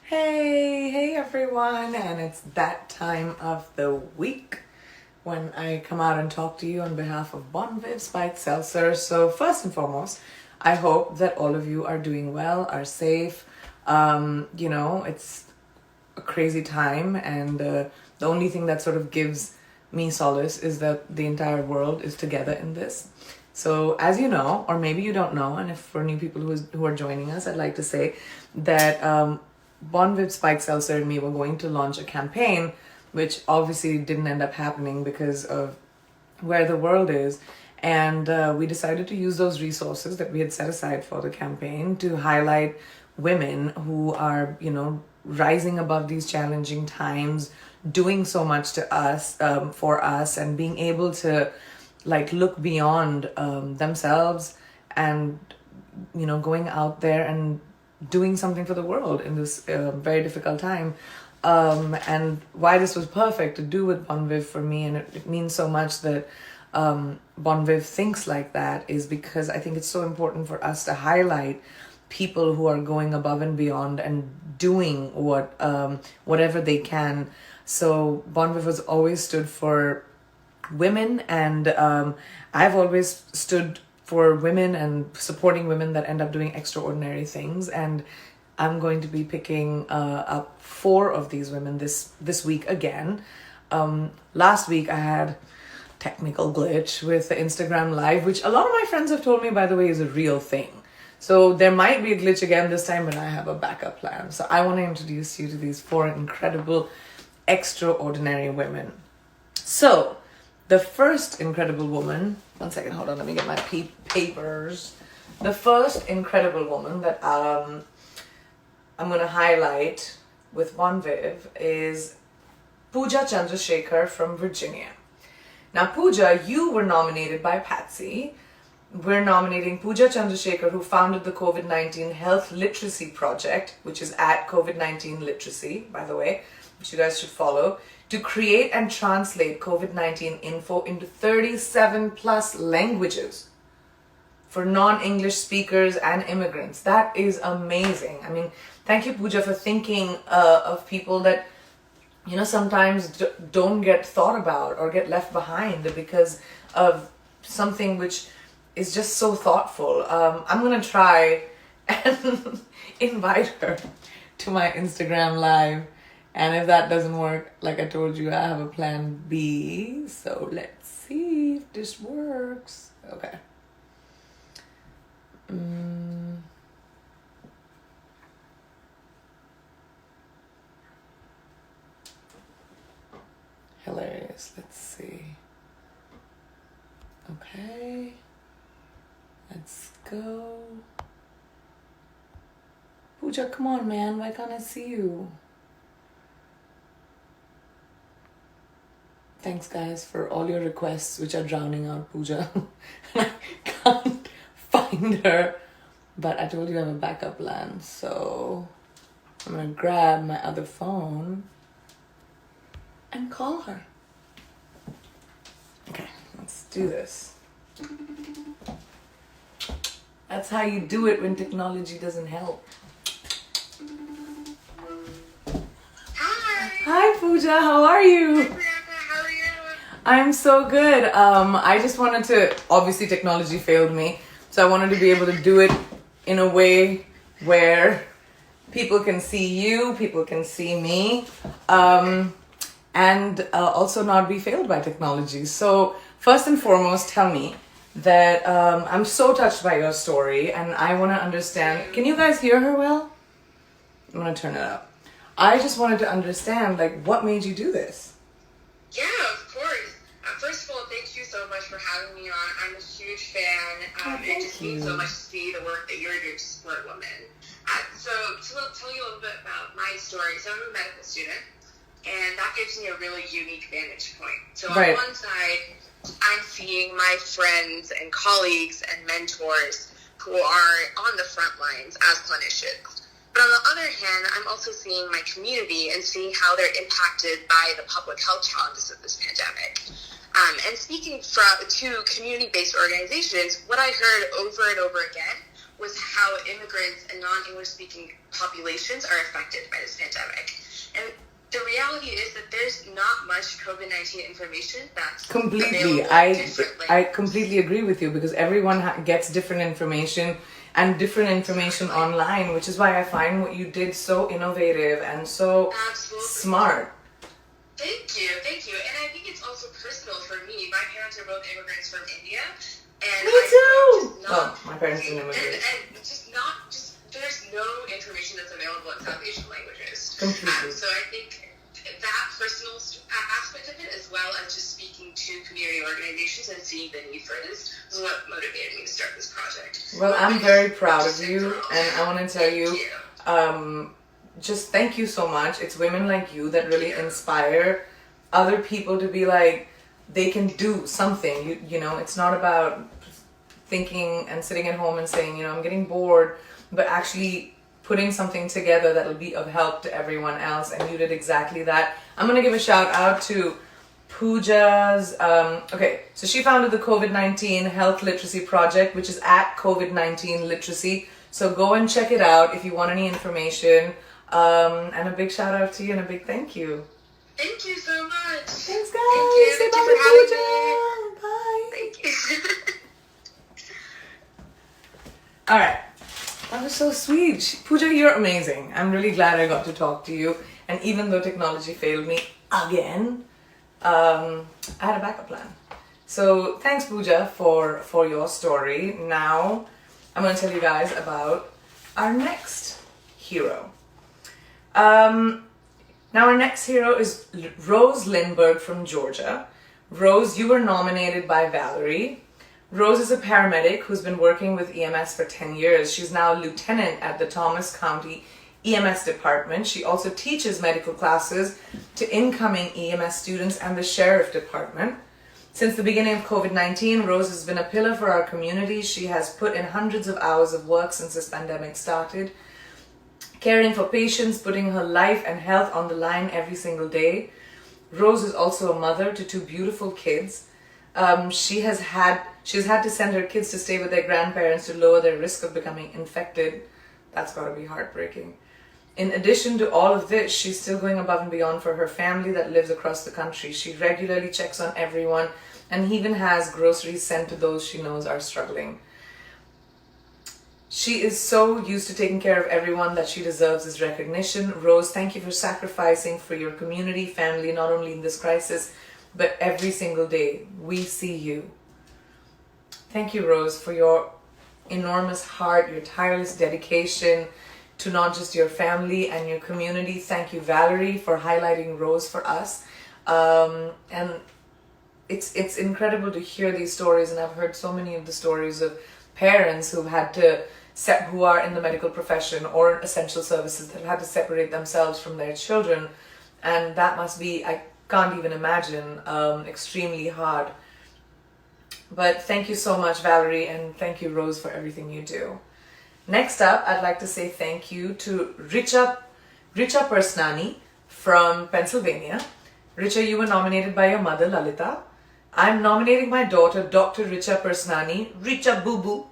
Hey everyone, and it's that time of the week when I come out and talk to you on behalf of Bon Viv Spiked Seltzer. So first and foremost, I hope that all of you are doing well, are safe. It's a crazy time, and the only thing that sort of gives me solace is that the entire world is together in this. So as you know, or maybe you don't know, and if for new people who are joining us, I'd like to say that Bon Viv Spike Seltzer and me were going to launch a campaign, which obviously didn't end up happening because of where the world is. And we decided to use those resources that we had set aside for the campaign to highlight women who are, rising above these challenging times, doing so much to us, for us, and being able to look beyond themselves and, going out there and doing something for the world in this very difficult time. And why this was perfect to do with Bon Viv for me, and it means so much that Bon Viv thinks like that, is because I think it's so important for us to highlight people who are going above and beyond and doing whatever they can. So Bon Viv has always stood for women, and I've always stood for women and supporting women that end up doing extraordinary things. And I'm going to be picking up 4 of these women this week again. Last week I had technical glitch with the Instagram live, which a lot of my friends have told me, by the way, is a real thing. So there might be a glitch again this time, but I have a backup plan. So I want to introduce you to these 4 incredible, extraordinary women. So the first incredible woman, one second, hold on, let me get my papers. The first incredible woman that I'm going to highlight with Bon Viv is Pooja Chandrasekhar from Virginia. Now, Pooja, you were nominated by Patsy. We're nominating Pooja Chandrasekhar, who founded the COVID-19 Health Literacy Project, which is at COVID-19 Literacy, by the way, which you guys should follow, to create and translate COVID-19 info into 37 plus languages for non-English speakers and immigrants. That is amazing. I mean, thank you, Pooja, for thinking of people that, sometimes don't get thought about or get left behind because of something which is just so thoughtful. I'm going to try and invite her to my Instagram live. And if that doesn't work, like I told you, I have a plan B. So let's see if this works. Okay. Hilarious. Let's see. Okay. Let's go. Pooja, come on, man. Why can't I see you? Thanks, guys, for all your requests, which are drowning out Pooja. I can't find her. But I told you I have a backup plan. So I'm going to grab my other phone and call her. Okay, let's do this. That's how you do it when technology doesn't help. Hi. Hi, Pooja. How are you? Hi, Priyanka. How are you? I'm so good. I just wanted to, obviously technology failed me, so I wanted to be able to do it in a way where people can see you, people can see me, and also not be failed by technology. So first and foremost, tell me that I'm so touched by your story, and I want to understand. Can you guys hear her well? I'm going to turn it up. I just wanted to understand, what made you do this? Yeah, of course. First of all, thank you so much for having me on. I'm a huge fan. It just means so much to see the work that you're doing to support women. So to tell you a little bit about my story, so I'm a medical student, and that gives me a really unique vantage point. So on one side, I'm seeing my friends and colleagues and mentors who are on the front lines as clinicians. But on the other hand, I'm also seeing my community and seeing how they're impacted by the public health challenges of this pandemic. And speaking to community-based organizations, what I heard over and over again with how immigrants and non-English speaking populations are affected by this pandemic. And the reality is that there's not much COVID-19 information that's Completely. available in different I languages. completely agree with you, because everyone gets different information and different information online, which is why I find what you did so innovative and so Absolutely. smart. Thank you. And I think it's also personal for me. My parents are both immigrants from India. And Me I too! just not, My parents didn't immigrate. and there's no information that's available in South Asian languages. Completely. So I think that personal aspect of it, as well as just speaking to community organizations and seeing the need for this, is what motivated me to start this project. Well, I'm very proud of you, and I want to tell you, just thank you so much. It's women like you that really inspire other people to be like, they can do something. You know, it's not about thinking and sitting at home and saying, you know, I'm getting bored, but actually putting something together that'll be of help to everyone else. And you did exactly that. I'm going to give a shout out to Pooja's, so she founded the COVID-19 Health Literacy Project, which is at COVID-19 Literacy. So go and check it out if you want any information. And a big shout out to you and a big thank you. Thank you so much. Thanks, guys. Thank you. Say Thank bye you to for having Pooja. Bye. Thank you. All right. That was so sweet. Pooja, you're amazing. I'm really glad I got to talk to you. And even though technology failed me again, I had a backup plan. So thanks, Pooja, for your story. Now, I'm going to tell you guys about our next hero. Now, our next hero is Rose Lindbergh from Georgia. Rose, you were nominated by Valerie. Rose is a paramedic who's been working with EMS for 10 years. She's now a lieutenant at the Thomas County EMS department. She also teaches medical classes to incoming EMS students and the sheriff department. Since the beginning of COVID-19, Rose has been a pillar for our community. She has put in hundreds of hours of work since this pandemic started, caring for patients, putting her life and health on the line every single day. Rose is also a mother to two beautiful kids. She's had to send her kids to stay with their grandparents to lower their risk of becoming infected. That's got to be heartbreaking. In addition to all of this, she's still going above and beyond for her family that lives across the country. She regularly checks on everyone and even has groceries sent to those she knows are struggling. She is so used to taking care of everyone that she deserves this recognition. Rose, thank you for sacrificing for your community, family, not only in this crisis, but every single day. We see you. Thank you, Rose, for your enormous heart, your tireless dedication to not just your family and your community. Thank you, Valerie, for highlighting Rose for us. And it's incredible to hear these stories, and I've heard so many of the stories of parents who've had to who are in the medical profession or essential services that have had to separate themselves from their children, and that must be, I can't even imagine, extremely hard. But thank you so much, Valerie, and thank you, Rose, for everything you do. Next up, I'd like to say thank you to Richa Persnani from Pennsylvania. Richa, you were nominated by your mother, Lalita. I'm nominating my daughter, Dr. Richa Persnani, Richa Boo Boo,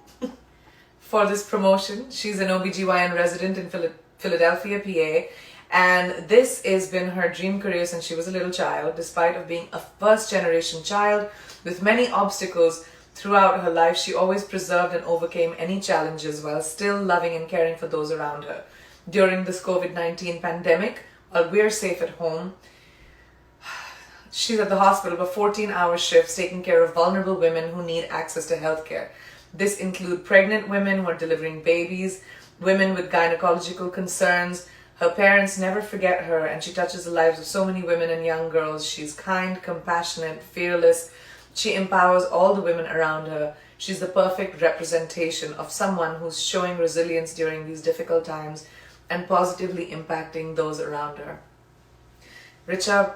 for this promotion. She's an OBGYN resident in Philadelphia, PA, and this has been her dream career since she was a little child. Despite of being a first-generation child with many obstacles throughout her life, she always preserved and overcame any challenges while still loving and caring for those around her. During this COVID-19 pandemic, while we're safe at home, she's at the hospital for 14-hour shifts taking care of vulnerable women who need access to healthcare. This include pregnant women who are delivering babies, women with gynecological concerns. Her parents never forget her, and she touches the lives of so many women and young girls. She's kind, compassionate, fearless. She empowers all the women around her. She's the perfect representation of someone who's showing resilience during these difficult times and positively impacting those around her. Richa,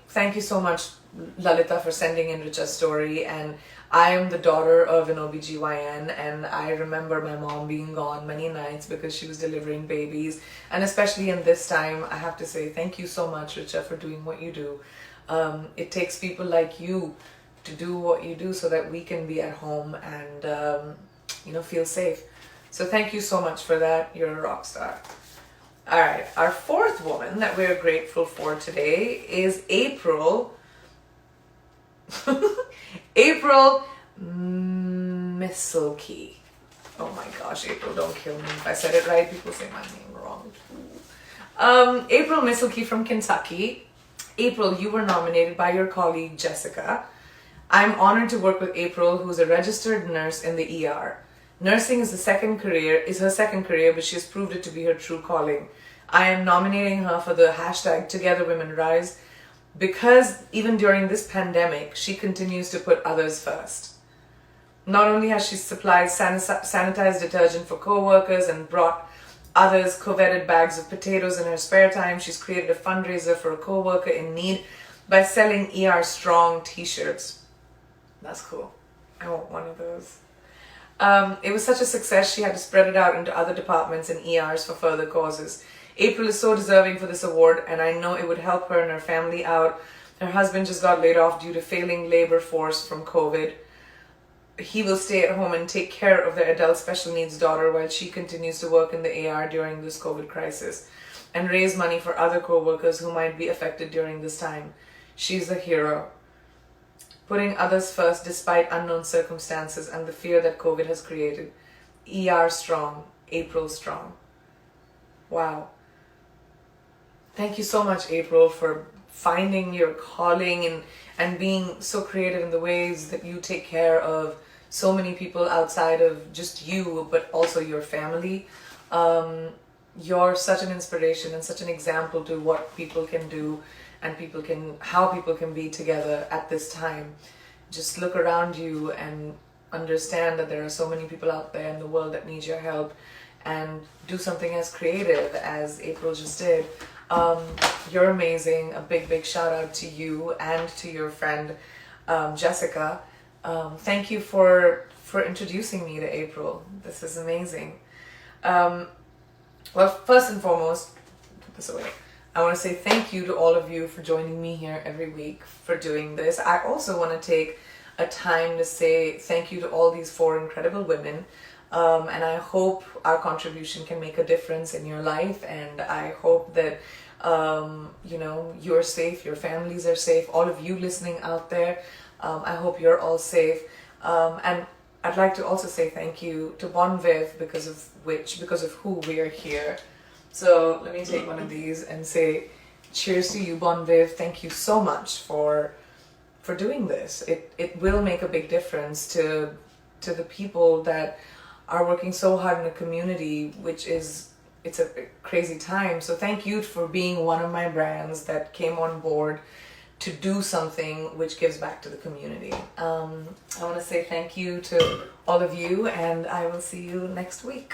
thank you so much, Lalita, for sending in Richa's story. And I am the daughter of an OBGYN, and I remember my mom being gone many nights because she was delivering babies. And especially in this time, I have to say thank you so much, Richa, for doing what you do. It takes people like you to do what you do so that we can be at home and feel safe. So thank you so much for that. You're a rock star. All right, our fourth woman that we're grateful for today is April. April Misselkey. Oh my gosh, April, don't kill me. If I said it right, people say my name wrong. April Misselkey from Kentucky. April, you were nominated by your colleague Jessica. I'm honored to work with April, who's a registered nurse in the ER. Nursing is her second career, but she has proved it to be her true calling. I am nominating her for the hashtag Together Women Rise because even during this pandemic, she continues to put others first. Not only has she supplied sanitized detergent for co-workers and brought others coveted bags of potatoes in her spare time, she's created a fundraiser for a co-worker in need by selling ER Strong t-shirts. That's cool. I want one of those. It was such a success, she had to spread it out into other departments and ERs for further causes. April is so deserving for this award, and I know it would help her and her family out. Her husband just got laid off due to failing labor force from COVID. He will stay at home and take care of their adult special needs daughter while she continues to work in the AR during this COVID crisis and raise money for other co-workers who might be affected during this time. She's a hero. Putting others first despite unknown circumstances and the fear that COVID has created. ER strong, April strong. Wow. Thank you so much, April, for finding your calling and being so creative in the ways that you take care of so many people outside of just you, but also your family. You're such an inspiration and such an example to what people can do and how people can be together at this time. Just look around you and understand that there are so many people out there in the world that need your help, and do something as creative as April just did. You're amazing. A big shout out to you and to your friend Jessica. Thank you for introducing me to April. This is amazing. Well, first and foremost, put this away. I want to say thank you to all of you for joining me here every week for doing this. I also want to take a time to say thank you to all these 4 incredible women. And I hope our contribution can make a difference in your life. And I hope that, you're safe, your families are safe, all of you listening out there. I hope you're all safe. And I'd like to also say thank you to Bon Viv because of who we're here. So let me take one of these and say cheers to you, Bon Viv. Thank you so much for doing this. It will make a big difference to the people that are working so hard in the community, it's a crazy time. So thank you for being one of my brands that came on board to do something which gives back to the community. I want to say thank you to all of you, and I will see you next week.